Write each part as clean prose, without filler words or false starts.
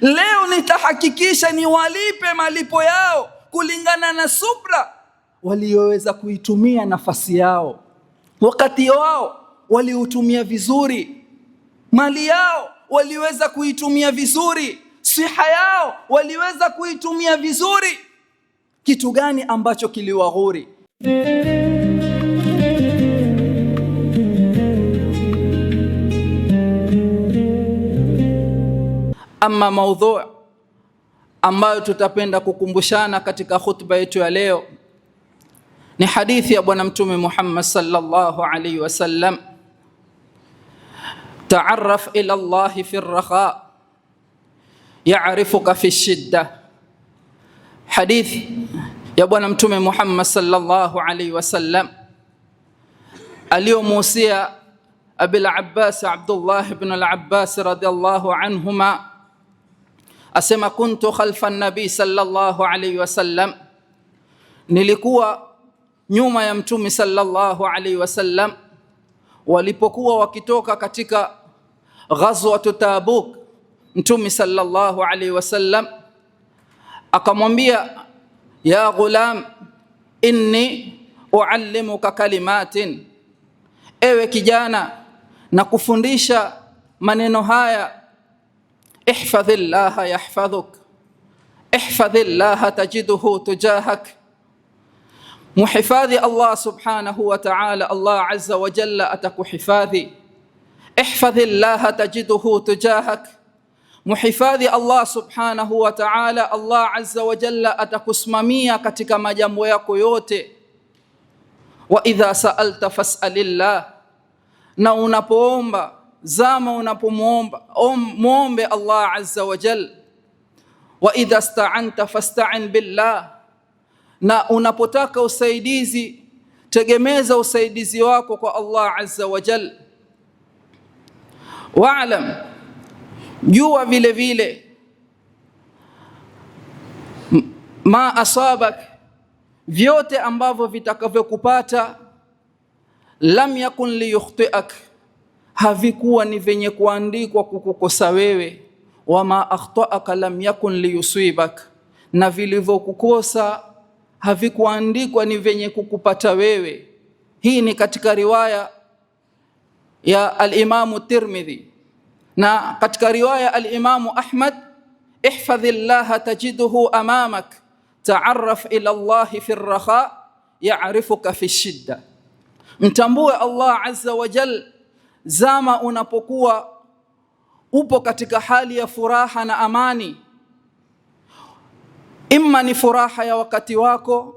Leo nitahakikisha niwalipe malipo yao kulingana na subra walioweza kuitumia nafasi yao, wakati wao waliutumia vizuri, mali yao waliweza kuitumia vizuri, siha yao waliweza kuitumia vizuri. Kitu gani ambacho kiliwaghuri? Ama maudhu ambayo tutapenda kukumbushana katika khutba yetu ya leo ni hadithi ya Bwana Mtume Muhammad sallallahu alaihi wasallam, ta'arraf ila Allah fi ar-rakha ya'rifuka fi ash-shidda. Hadithi ya Bwana Mtume Muhammad sallallahu alaihi wasallam aliyomuhusia Abil Abbas Abdullah ibn al-Abbas radiyallahu anhuma, asema kuntu khalfa an-nabi sallallahu alaihi wasallam, nilikuwa nyuma ya Mtume sallallahu alaihi wasallam walipokuwa wakitoka katika ghazwat Tabuk. Mtume sallallahu alaihi wasallam akamwambia, ya ghulam inni uallimuka kalimatin, ewe kijana na kufundisha maneno haya, ihfadhillaha yahfadhuk, ihfadhillaha tajiduhu tujahak. Muhifadhi Allah subhanahu wa ta'ala, Allah azza wa jalla atakuhifadhi. Ihfadhillaha tajiduhu tujahak, muhifadhi Allah subhanahu wa ta'ala, Allah azza wa jalla atakusimamia katika majambo yako yote. Wa idha sa'alta fas'alillah, na unapoomba zama unapomuomba muombe Allah azza wa jalla. Wa idha sta'anta fasta'in billah, na unapotaka usaidizi tegemeza usaidizi wako kwa Allah azza wa jalla. Wa'lam, jua vile vile ma asabak, vyote ambavyo vitakavyokupata, lam yakun liyukhtiak, havikuwa ni venye kuandikwa kukukosa wewe. Wama akhtaaka lam yakun liyusibak, na vilivyokukosa havikuandikwa ni venye kukupata wewe. Hii ni katika riwaya ya al-Imam Tirmidhi, na katika riwaya al-Imam Ahmad, ihfadhillaha tajiduhu amamak, ta'arraf ila Allah fi ar-rakha ya'rifuka fi ash-shidda. Mtambue Allah azza wa jalla zama unapokuwa upo katika hali ya furaha na amani. Imma ni furaha ya wakati wako,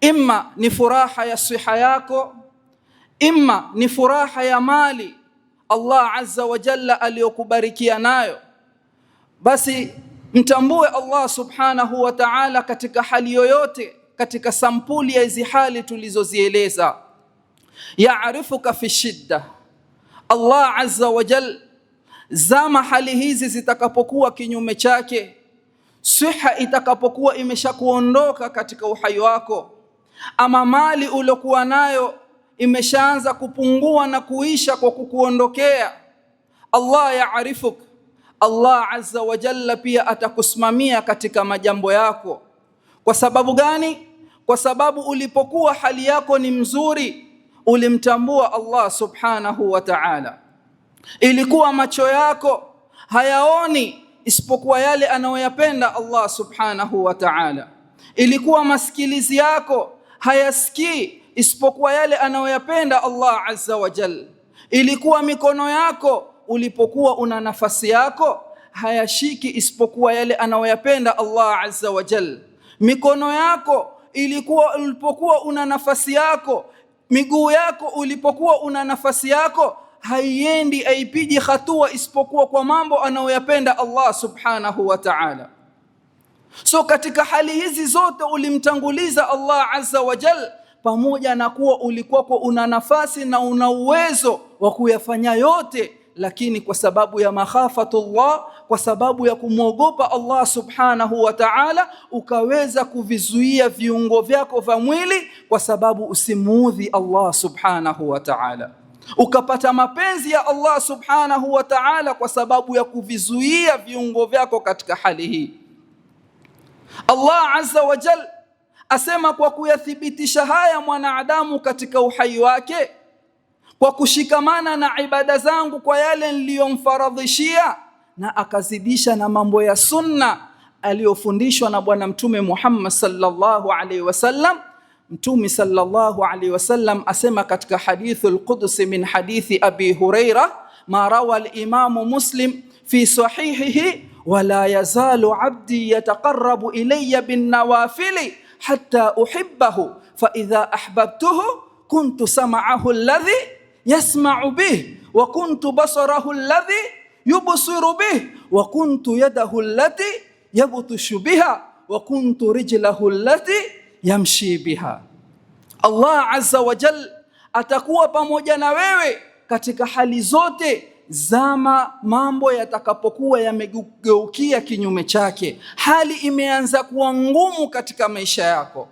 imma ni furaha ya siha yako, imma ni furaha ya mali Allah azza wa jalla aliyokubarikia nayo. Basi mtambue Allah subhanahu wa ta'ala katika hali yoyote, katika sampuli ya hizi hali tulizozieleza. Ya'rifuka fi shidda, Allah azza wa jalla zama hali hizi zitakapokuwa kinyume chake, siha itakapokuwa imeshakuondoka katika uhai wako, ama mali uliokuwa nayo imeshaanza kupungua na kuisha kwa kukuondokea, Allah ya'rifuk, Allah azza wa jalla pia atakusimamia katika majambo yako. Kwa sababu gani? Kwa sababu ulipokuwa hali yako ni mzuri, ulimtambua Allah subhanahu wa ta'ala. Ilikuwa macho yako hayaoni isipokuwa yale anayoyapenda Allah subhanahu wa ta'ala. Ilikuwa masikilizi yako hayasikii isipokuwa yale anayoyapenda Allah azza wa jalla. Ilikuwa mikono yako ulipokuwa una nafasi yako hayashiki isipokuwa yale anayoyapenda Allah azza wa jalla. Mikono yako ilikuwa ulipokuwa una nafasi yako, miguu yako ulipokuwa una nafasi yako haiendi aipigi hatua isipokuwa kwa mambo anayoyapenda Allah subhanahu wa ta'ala. So katika hali hizi zote ulimtanguliza Allah azza wa jalla, pamoja na kuwa ulikuwa una nafasi na una uwezo wa kuyafanya yote, lakini kwa sababu ya makhafatullah, kwa sababu ya kumwogopa Allah subhanahu wa ta'ala, ukaweza kuvizuia viungo vyako vya mwili kwa sababu usimuudhi Allah subhanahu wa ta'ala. ukapata mapenzi ya Allah subhanahu wa ta'ala kwa sababu ya kuvizuia viungo vyako katika hali hii. Allah azza wa jal asema kwa kuyathibitisha haya mwanadamu katika uhai wake, kwa kushikamana na ibada zangu kwa yale niliyomfaradhishia, na akazidisha na mambo ya sunna aliyofundishwa na bwana mtume Muhammad sallallahu alaihi wasallam. Mtume sallallahu alaihi wasallam asema katika hadithul qudsi min hadithi Abi Huraira ma rawa al-Imam Muslim fi sahihihi, wala yazalu abdi yataqarrabu ilayya bin nawafili hatta uhibbahu fa idha ahbabtuhu kuntu sam'ahu alladhi yasma'u bih wa kuntu basarahu alladhi yubsiru bih wa kuntu yadahu allati yabtushu biha wa kuntu rijlahu allati yamshi biha. Allah azza wa jal atakuwa pamoja na wewe katika hali zote, zama mambo yatakapokuwa yamegeukia kinyume chake, hali imeanza kuwa ngumu katika maisha yako.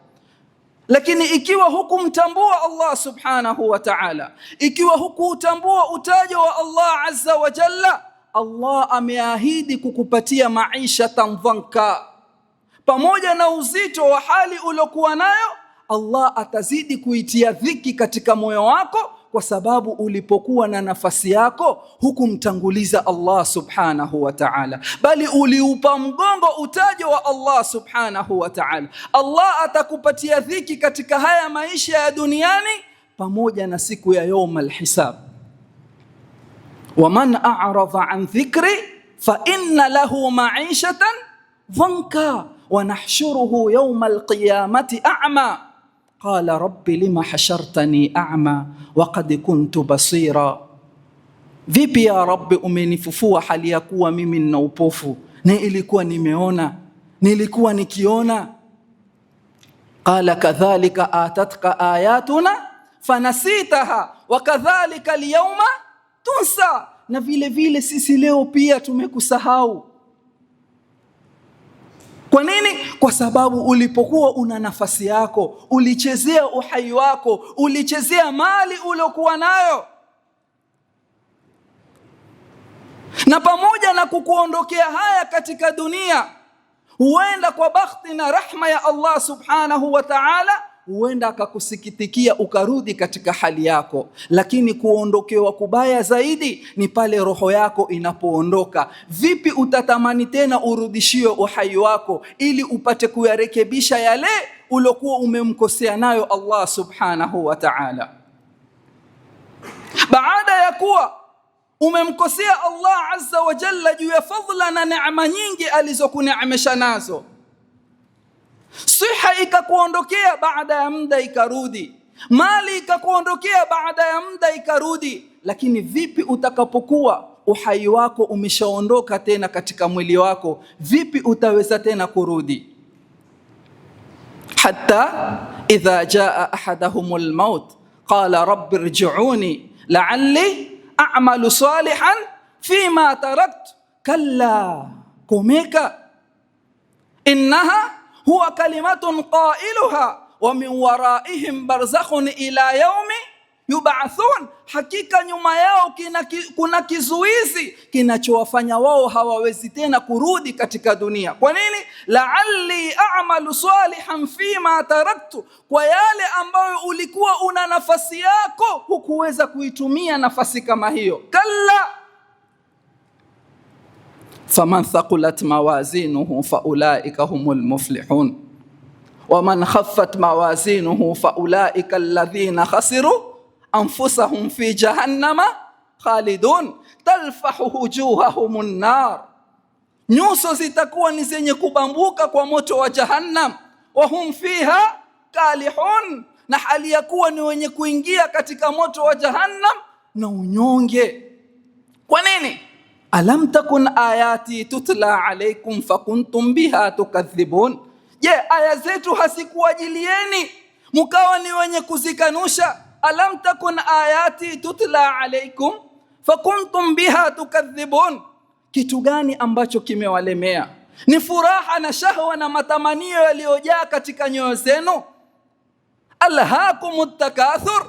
Lakini ikiwa hukumtambua Allah subhanahu wa ta'ala, ikiwa hukutambua utajo wa Allah azza wa jalla, Allah ameahidi kukupatia maisha dhanka. Pamoja na uzito wa hali uliokuwa nayo, Allah atazidi kuitia dhiki katika moyo wako, kwa sababu ulipokuwa na nafasi yako hukumtanguliza Allah subhanahu wa ta'ala, bali uliupa mgongo utajo wa Allah subhanahu wa ta'ala. Allah atakupatia dhiki katika haya maisha ya duniani pamoja na siku ya yawm al-hisab. Waman a'rada an dhikri fa inna lahu ma'ishatan dhanka wa nahshuruhu yawm al-qiyamati a'ma qala rabbi lima hashartani a'ma wa qad kuntu basira. Vipi ya Rabbi umenifufua hali ya kuwa mimi nina upofu, na ilikuwa nimeona, nilikuwa nikiona. Qala kadhalika atatka ayatuna fanasitaha wa kadhalika al-yawma tunsa. Na vile vile sisi leo pia tumekusahau. Kwa nini? Kwa sababu ulipokuwa una nafasi yako, ulichezea uhai wako, ulichezea mali uliokuwa nayo. Na pamoja na kukuondokea haya katika dunia, huenda kwa bakhti na rahma ya Allah subhanahu wa ta'ala, huenda akakusikitikia ukarudi katika hali yako. Lakini kuondokewa kubaya zaidi ni pale roho yako inapoondoka. Vipi utatamani tena urudishiwe uhai wako ili upate kuyarekebisha yale uliokuwa umemkosea nayo Allah subhanahu wa ta'ala? Baada ya kuwa umemkosea Allah azza wa jalla juu ya fadhila na neema nyingi alizokuneemesha nazo, siha ikakuondokea baada ya muda ikarudi, mali ikakuondokea baada ya muda ikarudi. Lakini vipi utakapokuwa uhai wako umeshaondoka tena katika mwili wako, vipi utaweza tena kurudi? Hatta idha jaa ahadahumul maut qala rabbi irji'uni la'alli a'malu salihan fima taraktu kalla kumeka innaha huwa kalimatun qailuha wa min waraihim barzakhun ila yaumi yub'athun. Hakika nyuma yao kuna kizuizi kinachowafanya wao hawawezi tena kurudi katika dunia. Kwa nini? La'alli a'malu salihan fima taraktu, kwa yale ambayo ulikuwa una nafasi yako hukuweza kuitumia nafasi kama hiyo. Kalla faman thaqulat mawazinuhu faulaika humul muflihun waman khaffat mawazinuhu faulaika alladhina khasiru anfusahum fi jahannama khalidun talfahu wujuhahumun nar. Nyuso zitakuwa ni zenye kubambuka kwa moto wa jahannam, wa hum fiha kalihun, na hali ya kuwa ni wenye kuingia katika moto wa jahannam na unyonge. Kwa nini? Alam takun ayati tutla alaykum fakuntum biha tukadhibun. Je, aya zetu hasikuwajilieni mkawa ni wenye kuzikanusha? Alam takun ayati tutla alaykum fakuntum biha tukadhibun. Kitu gani ambacho kimewalemea? Ni furaha na shahwa na matamanio yaliyojaa katika nyoyo zenu? Alhaakumut takathur,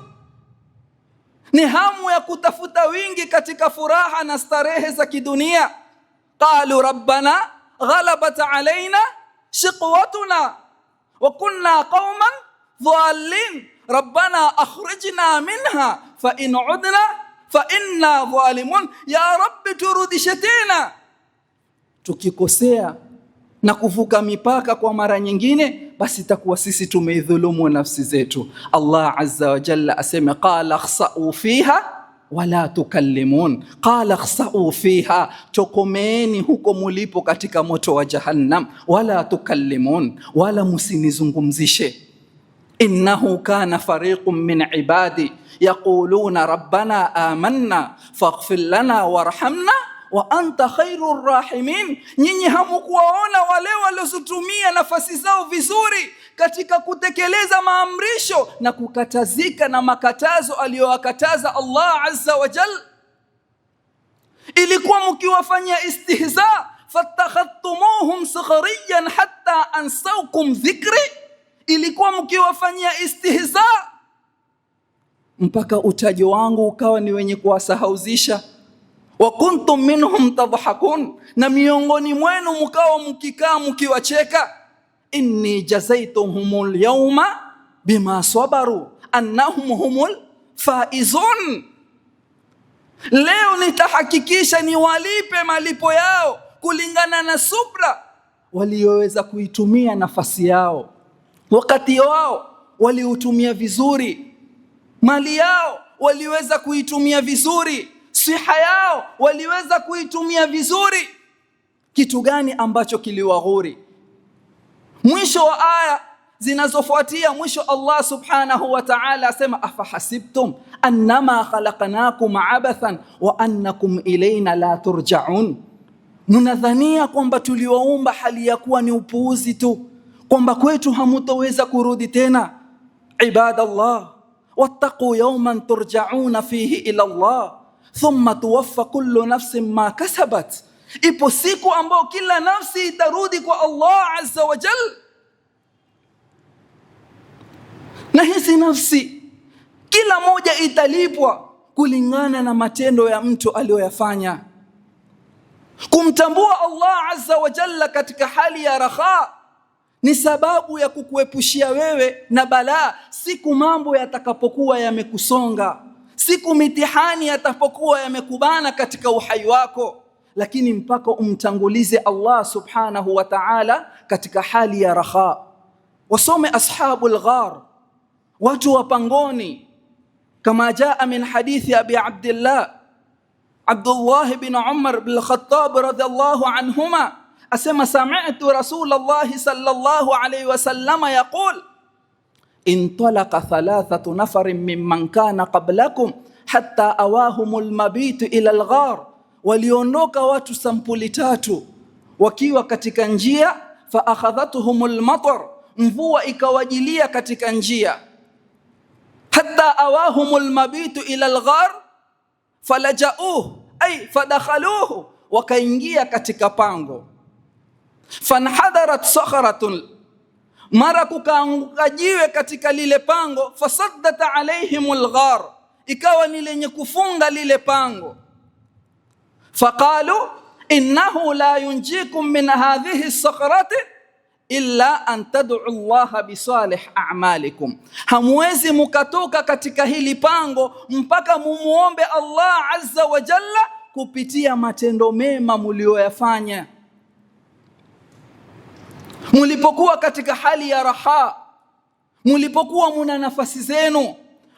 ni hamu ya kutafuta wingi katika furaha na starehe za kidunia. Qalu rabbana ghalabat alaina shiqwatuna wa kunna qauman dhalin rabbana akhrijna minha fa in udna fa inna zalimun, ya rabbi turudishe tena. Tukikosea na kuvuka mipaka kwa mara nyingine, basi takuwa sisi tumeidhulumu nafsi zetu. Allah azza wa jalla asema qala khsa'u fiha wala tukallimun. Qala khsa'u fiha, tokomeni huko mulipo katika moto wa jahannam, wala tukallimun, wala musinizungumzishe. Innahu kana fariqun min ibadi yaquluna rabbana amanna faghfir lana warhamna wa anta khairur rahimin. Nyinyi hamukuwaona wale waliotumia nafasi zao vizuri katika kutekeleza maamrisho na kukatazika na makatazo aliyowakataza Allah azza wa jalla? Ilikuwa mkiwafanyia istihza, fattakhadtumuhum sukhriyan hatta ansawkum dhikri. Ilikuwa mkiwafanyia istihza mpaka utajo wangu ukawa ni wenye kuwasahauzisha. Wa kuntum minhum tadhakun, na miongoni mwenu mkawa mkikaa mkiwacheka. Inni jazaituhumul yawma bima sabaru annahum humul faizun, leo nitahakikisha niwalipe malipo yao kulingana na subra walioweza kuitumia nafasi yao. Wakati wao waliutumia vizuri, mali yao waliweza kuitumia vizuri, siha yao waliweza kuitumia vizuri. Kitu gani ambacho kiliwaghuri? Mwisho wa aya zinazofuatia, mwisho Allah subhanahu wa ta'ala asema afahasibtum annama khalaqnakum abathan wa annakum ilayna la turja'un. Mnadhania kwamba tuliwaumba hali ya kuwa ni upuuzi tu, kwamba kwetu hamutoweza kurudi tena? Ibadallah, wattaqu yawman turja'una fihi ila Allah thumma tuwaffa kullu nafsin ma kasabat. Ipo siku ambayo kila nafsi itarudi kwa Allah azza wa jalla, na hizi nafsi kila moja italipwa kulingana na matendo ya mtu aliyoyafanya. Kumtambua Allah azza wa jalla katika hali ya raha ni sababu ya kukuepushia wewe na balaa siku mambo yatakapokuwa yamekusonga, siku mitihani yatapokuwa yamekubana katika uhai wako. Lakini mpaka umtangulize Allah subhanahu wa ta'ala katika hali ya raha. Wasome ashabul ghar, watu wa pangoni, kama jaa min hadithi Abi Abdullah bin Umar bin Khattab radhiyallahu anhuma asema sami'tu Rasulullah sallallahu alayhi wasallam yaqul intalaqa thalathatu nafarin mimman kana qablakum hatta awahumul mabitu ila al-ghar. Waliondoka watu sampuli tatu wakiwa katika njia, fa akhadhatuhumul matar, mvua ikawajilia katika njia, hatta awahumul mabitu ila al-ghar falajauhu ay fadakhaluhu, wakaingia katika pango. Fanhadarat sakharatun, mara kukaanguka jiwe katika lile pango, fasaddat alaihimul ghar, ikawa ni lenye kufunga lile pango. Faqalu innahu la yunjikum min hadhihi sakhrati illa an tad'u Allah bisalih a'malikum, hamwezi mukatoka katika hili pango mpaka mumuombe Allah azza wa jalla kupitia matendo mema mlioyafanya. Mulipokuwa katika hali ya raha, mulipokuwa muna nafasi zenu,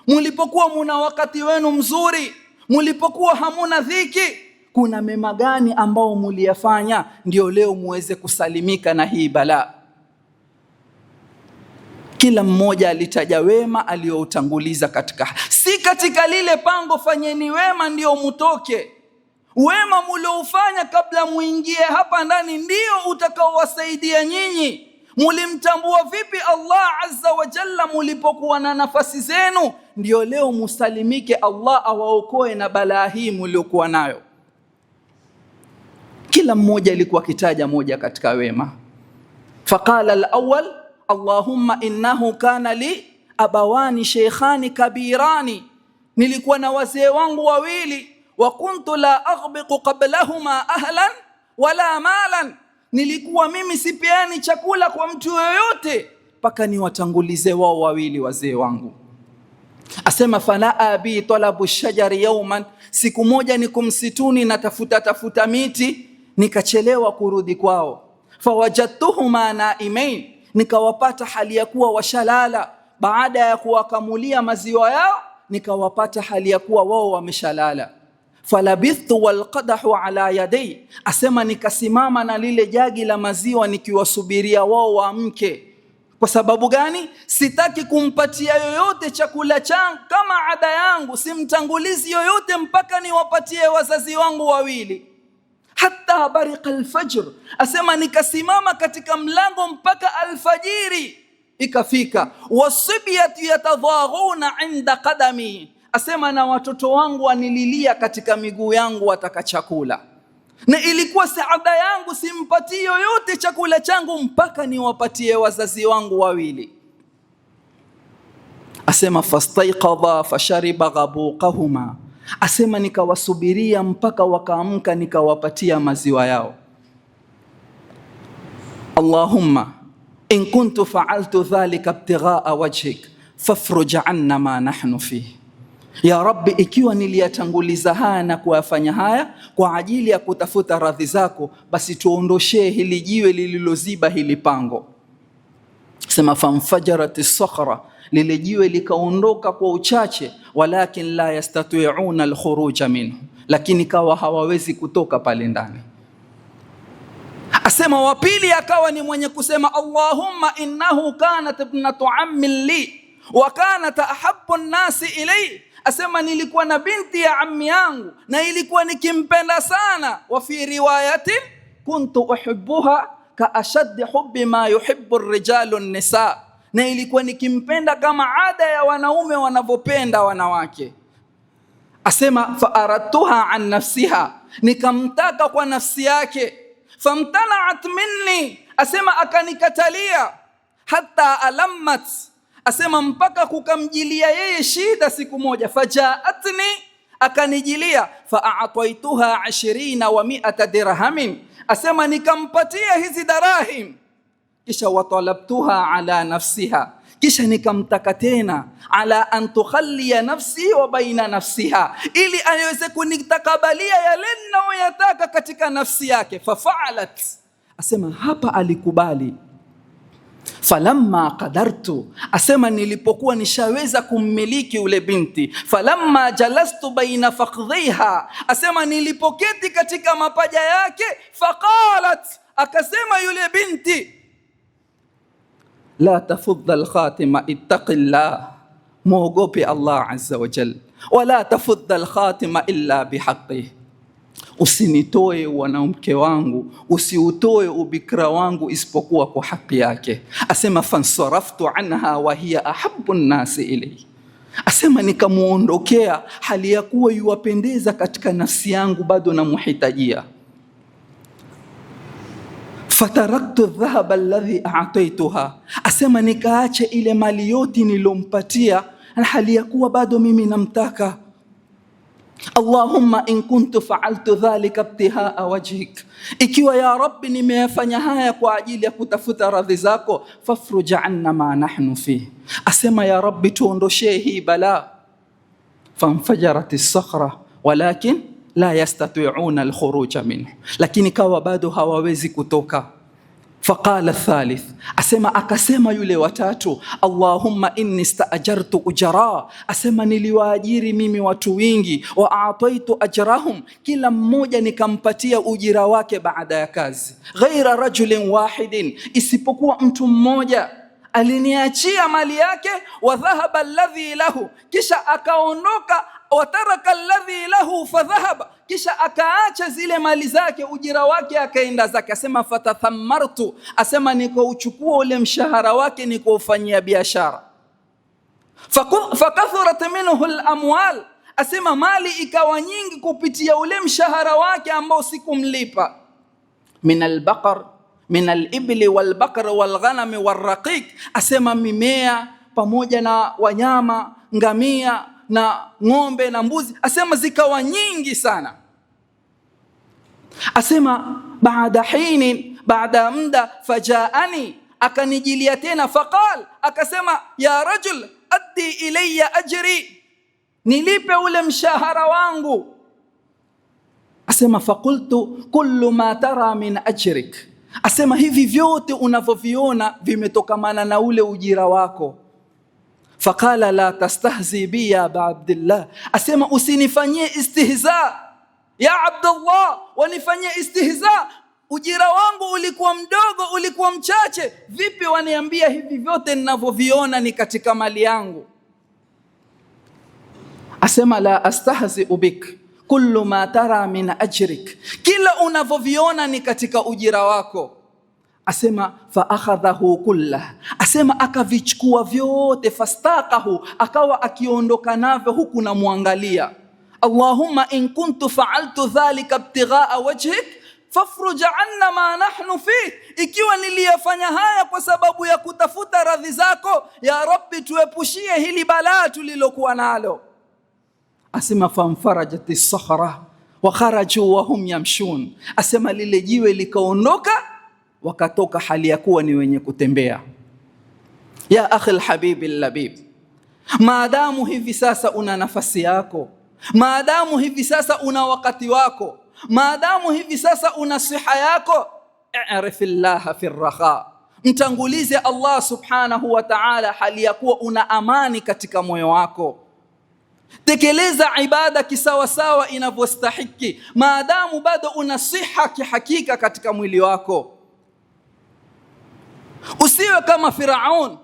mulipokuwa muna wakati wenu mzuri, mulipokuwa hamuna dhiki, kuna mema gani ambao muliyafanya ndio leo muweze kusalimika na hii balaa? Kila mmoja alitaja wema aliyoutanguliza katika, si katika lile pango fanyeni wema ndio mutoke. Wema mulioufanya kabla muingie hapa ndani ndio utakaowasaidia nyinyi. Mulimtambua vipi Allah azza wa jalla mulipokuwa na nafasi zenu? Ndio leo musalimike, Allah awaokoe na balaa hii muliokuwa nayo. Kila mmoja alikuwa kitaja moja katika wema. Faqala al-awwal Allahumma innahu kana li abawani shaykhani kabirani, nilikuwa na wazee wangu wawili, wa kuntu la aghbiqu qablahuma ahlan wala malan, nilikuwa mimi sipeani chakula kwa mtu yoyote mpaka niwatangulize wao wawili wazee wangu. Asema fala abi talabu shajari yawman, siku moja niko msituni natafuta miti, nikachelewa kurudi kwao. Fawajadtuhuma naimain, nikawapata hali ya kuwa washalala. Baada ya kuwakamulia maziwa yao, nikawapata hali ya kuwa wao wameshalala. Falabithtu walqadahu ala yadai, asema nikasimama na lile jagi la maziwa nikiwasubiria wao waamke. Kwa sababu gani? Sitaki kumpatia yoyote chakula changu kama ada yangu, simtangulizi yoyote mpaka niwapatie wazazi wangu wawili. Hatta bariqa alfajr, asema nikasimama katika mlango mpaka alfajiri ikafika. Wasibiyatu yatadhaghuna inda qadami, asema na watoto wangu wanililia katika miguu yangu wataka chakula, na ilikuwa saada yangu simpatie yoyote chakula changu mpaka niwapatie wazazi wangu wawili. Asema fastaiqadha fashariba ghabuqahuma, asema nikawasubiria mpaka wakaamka nikawapatia maziwa yao. Allahumma in kuntu fa'altu dhalika ibtigha'a wajhik fafruj 'anna ma nahnu fihi, ya Rabbi, ikiwa niliyatanguliza haya na kuyafanya haya kwa ajili ya kutafuta radhi zako, basi tuondoshee hili jiwe lililoziba hili pango. Sema famfajarati sakhra, lile jiwe likaondoka kwa uchache, walakin la yastati'una alkhuruja minhu, lakini kawa hawawezi kutoka pale ndani. Asema wa pili akawa ni mwenye kusema Allahumma innahu kanat ibnatu ammi li wa kanat ahabbu an-nasi ilayhi, asema nilikuwa na binti ya ammi yangu na ilikuwa nikimpenda sana. Wa fi riwayatin kuntu uhibbuha ka ashaddi hubbi ma yuhibbu ar-rijalu an-nisa, na ilikuwa nikimpenda kama ada ya wanaume wanavyopenda wanawake. Asema fa aradtuha an nafsiha, nikamtaka kwa nafsi yake. Famtana'at minni, asema akanikatalia. Hatta alammat, asema mpaka kukamjilia yeye shida siku moja. Fajaatni, akanijilia. Fa'ataituha 20 wa 100 dirhamin, asema nikampatia hizi darahim. Kisha watalabtuha ala nafsiha, kisha nikamtaka tena ala an tukhalliya nafsi wa baina nafsiha, ili aweze kunitakabalia yale ninayoyataka katika nafsi yake. Fafa'alat, asema hapa alikubali. Falamma qadartu, asema nilipokuwa nishaweza kummiliki ule binti. Falamma jalastu baina fakhdhiha, asema nilipoketi katika mapaja yake. Faqalat, akasema yule binti, la tafudha alkhatima ittaqillah, muogope Allah azza wa jalla, wala tafudha alkhatima illa bihaqqih, usinitoe wanamke wangu, usiutoe ubikra wangu isipokuwa kwa haki yake. Asema fansaraftu anha wa hiya ahabbu an-nasi ilayhi, asema nikamuondokea hali ya kuwa yuwapendeza katika nafsi yangu, bado namuhitajia. Fataraktu dhahaba alladhi a'taytuha, asema nikaache ile mali yote nilompatia hali ya kuwa bado mimi namtaka. Allahumma in kuntu fa'altu dhalika ibtihaa wajhik, ikiwa ya Rabbi nimeyafanya haya kwa ajili ya kutafuta radhi zako, fafruj 'anna ma nahnu fihi, asema ya Rabbi tuondoshee hii bala. Famfajarat as-sakhra walakin la yastati'una al-khuruja minhu, lakini kawa bado hawawezi kutoka. Faqala thalith, asema akasema yule watatu, Allahumma inni staajartu ujara, asema niliwaajiri mimi watu wingi. Wa a'taitu ajrahum, kila mmoja nikampatia ujira wake baada ya kazi. Ghaira rajulin wahidin, isipokuwa mtu mmoja aliniachia mali yake. Wa dhahaba alladhi lahu, kisha akaondoka. Wa taraka alladhi lahu fadhahaba, kisha akaacha zile mali zake, ujira wake akaenda zake. Asema fatathammartu, asema nikauchukua ule mshahara wake nikaufanyia biashara. Fakathurat minhu al-amwal, asema mali ikawa nyingi kupitia ule mshahara wake ambao sikumlipa. Min al-baqar, min al-ibli wal-baqar wal-ghanam wal-raqiq, asema mimea pamoja na wanyama, ngamia na ng'ombe na mbuzi, asema zikawa nyingi sana. Asema baada hinin, baada muda, fajaani, akanijilia tena, faqal, akasema ya rajul addi ilayya ajri, nilipe ule mshahara wangu. Asema faqultu kullu ma tara min ajrik, asema hivi vyote unavyoviona vimetokamana na ule ujira wako. Faqala la tastahzi bi ya aba Abdullah, asema usinifanyie istihza ya Abdullah, wanifanyie istihza. Ujira wangu ulikuwa mdogo, ulikuwa mchache, vipi waniambia hivi vyote ninavyoviona ni katika mali yangu? Asema la astahzi bik kullu ma tara min ajrik, kila unavyoviona ni katika ujira wako. Asema fa akhadhahu kullah, asema akavichukua vyote, fastaqahu, akawa akiondoka navyo huku na muangalia. Allahumma in kuntu fa'altu dhalika ibtigha'a wajhik fafruj 'anna ma nahnu fi, ikiwa niliyafanya haya kwa sababu ya kutafuta radhi zako, ya Rabbi tuepushie hili balaa tulilokuwa nalo. Asema famfarajat as-sakhra wa kharaju wa hum yamshun, asema lile jiwe likaondoka, wakatoka hali ya kuwa ni wenye kutembea. Ya akhi alhabib allabib, maadamu hivi sasa una nafasi yako, maadamu hivi sasa una wakati wako, maadamu hivi sasa una siha yako, i'rif Allah fi ar-rakha, mtangulize Allah subhanahu wa ta'ala hali ya kuwa una amani katika moyo wako. Tekeleza ibada kisawasawa inavyostahiki, maadamu bado una siha kihakika katika mwili wako. Usiwe kama Firaun,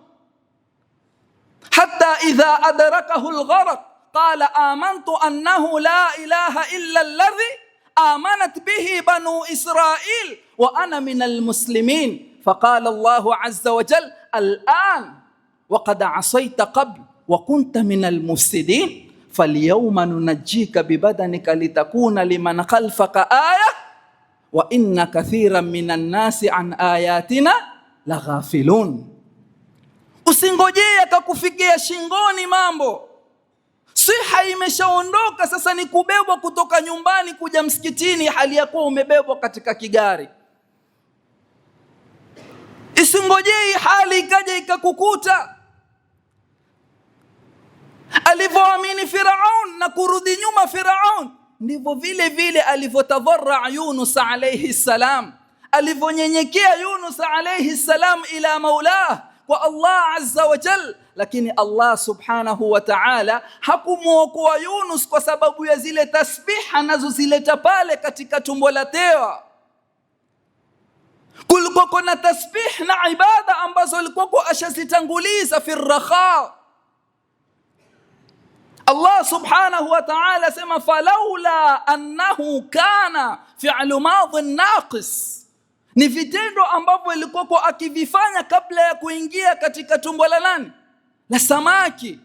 hatta idha adrakahu al-gharq qala amantu annahu la ilaha illa alladhi amanat bihi banu Israil wa ana min al-muslimin. Faqala Allahu azza wa jalla al-an wa qad asayta qabl wa kunta min al-mufsidin falyawma nunajjika bibadanika litakuna liman khalfaka aya wa inna kathiran minan nasi an ayatina laghafilun. Usingojee akakufikia shingoni mambo. Siha imeshaondoka, sasa ni kubebwa kutoka nyumbani kuja msikitini hali ya kuwa umebebwa katika kigari. Isingojee hali ikaja ikakukuta. Alivyoamini Firaun na kurudi nyuma Firaun, ndivyo vile vile alivyotadharra Yunus alayhi salam, alivyonyenyekea Yunus alayhi salam ila maulah, kwa Allah azza wa jal. Lakini Allah subhanahu wa ta'ala hakumuokoa Yunus kwa sababu ya zile tasbiha anazozileta pale katika tumbo la tewa. Kulikuwa kuna tasbih na ibada ambazo alikuwa ashazitanguliza fi rakha. Allah subhanahu wa ta'ala sema falaula annahu kana fi'lu madhin naqis, ni vitendo ambavyo alikuwa akivifanya kabla ya kuingia katika tumbo la nani? La samaki.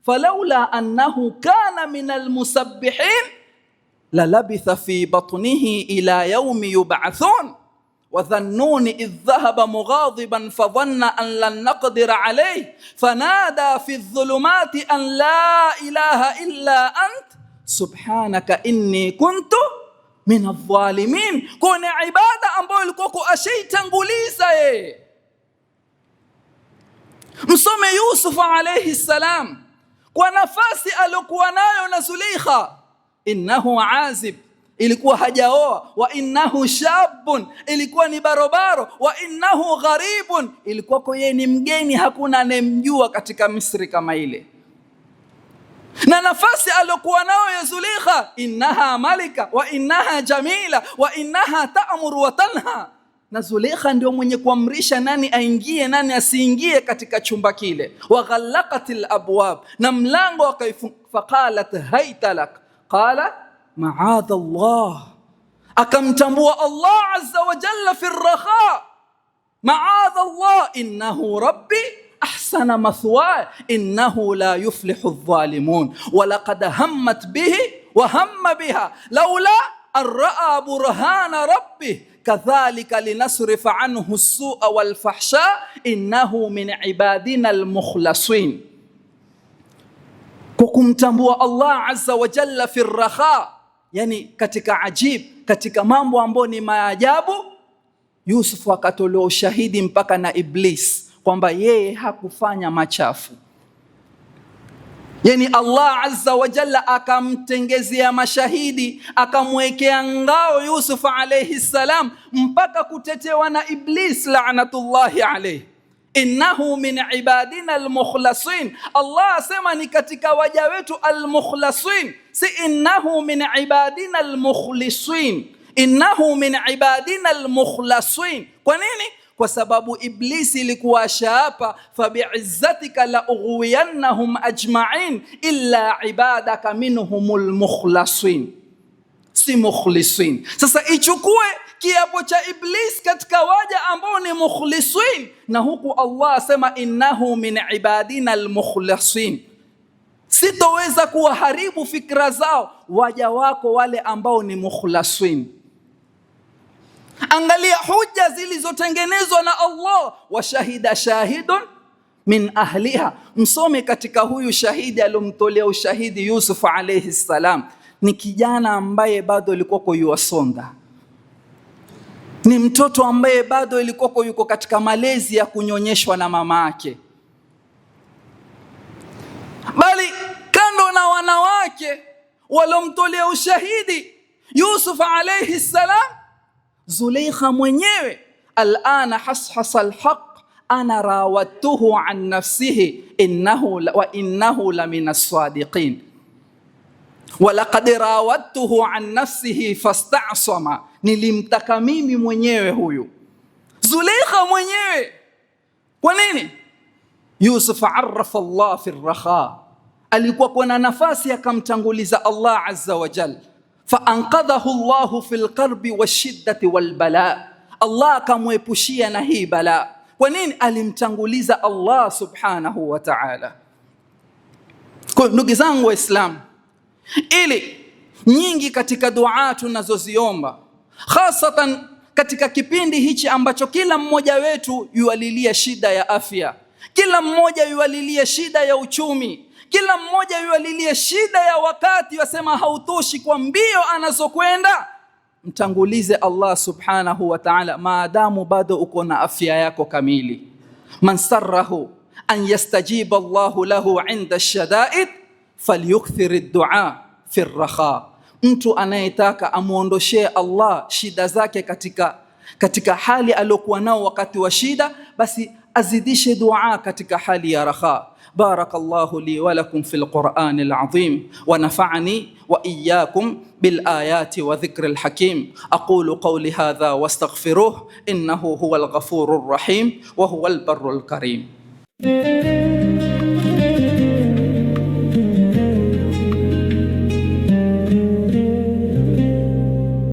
Falaula annahu kana min almusabbihin la labitha fi batnihi ila yawmi yub'athun wa dhannuni idh dhahaba mughadiban fadhanna an lan naqdira alayhi fanada fi adh-dhulumati an la ilaha illa ant subhanaka inni kuntu min adh-dhalimin. Kuna ibada ambayo ilikuwa ashaitanguliza yeye. Msome Yusuf alayhi salam, kwa nafasi aliyokuwa nayo na Zulaikha, innahu azib, ilikuwa hajaoa, wa innahu shabun, ilikuwa ni barobaro, wa innahu gharibun, ilikuwa kwa yeye ni mgeni, hakuna anemjua katika Misri kama ile. Na nafasi aliyokuwa nayo ya Zulaikha, innaha malika wa innaha jamila wa innaha ta'muru wa tanha, na Zulaikha ndio mwenye kuamrisha nani aingie nani asiingie katika chumba kile. Wa ghallaqatil abwab, na mlango akaifunga. Faqalat hayta lak, qala ma'adha Allah, akamtambua Allah azza wa jalla fi ar-rakha. Ma'adha Allah innahu rabbi ahsana mathwaya innahu la yuflihu adh-dhalimun wa laqad hammat bihi wa hamma biha laula an ra'a burhana rabbih kadhalika linasrifa anhu as-su'a wal fahsha innahu min ibadina al-mukhlasin. kwa kumtambua Allah azza wa jalla fi raha, yani katika ajib, katika mambo ambayo ni maajabu. Yusuf akatolewa ushahidi mpaka na Iblis kwamba yeye hakufanya machafu. Yani Allah azza wa jalla akamtengezea mashahidi, akamwekea ngao Yusuf alayhi salam, mpaka kutetewa na Iblis la'natullahi alayhi. Innahu min ibadina almukhlasin. Allah asema ni katika waja wetu almukhlasin, si innahu min ibadina almukhlisin. Innahu min ibadina almukhlasin. Kwa nini? Kwa sababu Iblisi ilikuwa ashaapa, fabi'izzatika la ughwiyannahum ajma'in illa ibadaka minhumul mukhlasin, si mukhlisin. Sasa ichukue kiapo cha Iblis katika waja ambao ni mukhlisin, na huku Allah asema innahu min ibadina almukhlasin. Sitoweza kuwaharibu fikra zao waja wako wale ambao ni mukhlasin. Angalia hujja zilizotengenezwa na Allah. Wa shahida shahidun min ahliha. Msome katika huyu shahidi alomtolea ushahidi Yusuf alayhi salam, ni kijana ambaye bado alikuwa yuwasonda, ni mtoto ambaye bado alikuwa yuko katika malezi ya kunyonyeshwa na mama yake, bali kando na wanawake walomtolea ushahidi Yusuf alayhi salam, Zulaikha mwenyewe, alana hashasa alhaq ana rawatuhu an nafsihi innahu la min as-sadiqin wa laqad rawatuhu an nafsihi fastasama. Nilimtaka mimi mwenyewe huyu Zulaikha mwenyewe. Kwa nini? Yusuf arafa Allah fi raha, alikuwa kuna nafasi akamtanguliza Allah azza wa jalla, faanqadhahu Allahu fil qarbi washiddati wal bala. Allah akamwepushia na hii bala. Kwa nini? Alimtanguliza Allah subhanahu wa ta'ala. Kwa ndugu zangu Waislamu, ili nyingi katika dua tunazoziomba, hasatan katika kipindi hichi ambacho kila mmoja wetu yualilia shida ya afya, kila mmoja yualilia shida ya uchumi, kila mmoja yualilia shida ya wakati, wasema hautoshi kwa mbio anazokwenda, mtangulize Allah subhanahu wa ta'ala maadamu bado uko na afya yako kamili. Man sarrahu an yastajiba Allahu lahu 'inda ash-shada'id falyukthir ad-du'a fi ar-rakha. Mtu anayetaka amuondoshee Allah shida zake katika hali aliyokuwa nao wakati wa shida, basi azidishe dua katika hali ya raha. بارك الله لي ولكم في القرآن العظيم ونفعني وإياكم بالآيات وذكر الحكيم. أقول قولي هذا واستغفروه إنه هو الغفور الرحيم وهو البر الكريم.